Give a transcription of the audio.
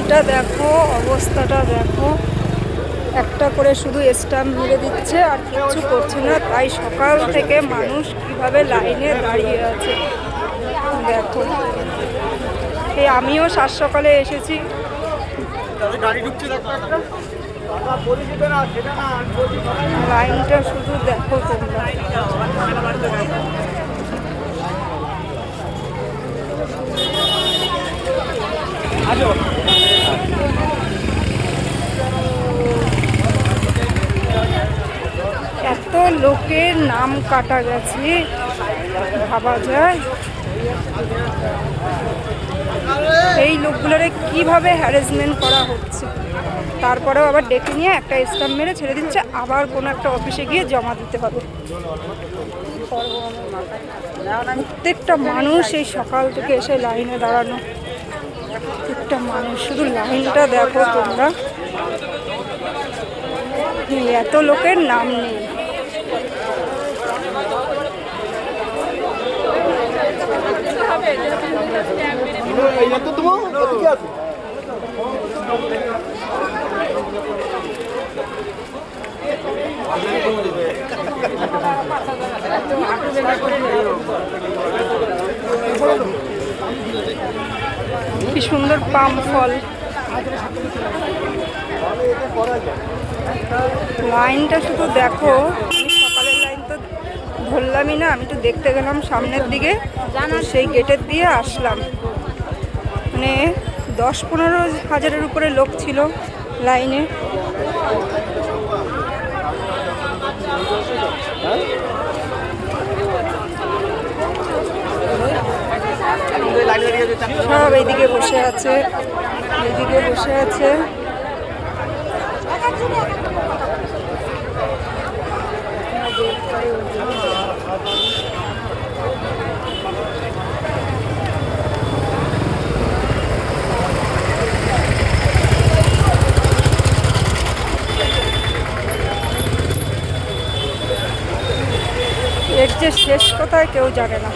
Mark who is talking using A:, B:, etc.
A: লাইনটা দেখো, অবস্থাটা দেখো, একটা করে শুধু স্ট্যাম্প মেরে দিচ্ছে আর কিছু করছে না। তাই সকাল থেকে মানুষ কিভাবে লাইনে দাঁড়িয়ে আছে দেখো। এই আমিও সাত সকালে এসেছি। লাইনটা শুধু দেখো তোমরা। এত লোকের নাম কাটা গেছে, ভাবা যায়। এই লোকগুলোরে কিভাবে হ্যারাসমেন্ট করা হচ্ছে, তারপরেও আবার ডেকে নিয়ে একটা স্ট্যাম্প মেরে ছেড়ে দিচ্ছে, আবার কোনো একটা অফিসে গিয়ে জমা দিতে হবে। প্রত্যেকটা মানুষ এই সকাল থেকে এসে লাইনে দাঁড়ানো, প্রত্যেকটা মানুষ। শুধু লাইনটা দেখো তোমরা, এত লোকের নাম নেই। কি সুন্দর পাম ফল। লাইনটা শুধু দেখো। সকালের লাইন তো ধরলামই না, আমি একটু দেখতে গেলাম সামনের দিকে, সেই গেটের দিয়ে আসলাম। মানে 10-15 হাজারের উপরে লোক ছিল লাইনে। সব এইদিকে বসে আছে, এইদিকে বসে আছে। এর যে শেষ কোথায় কেউ জানে না।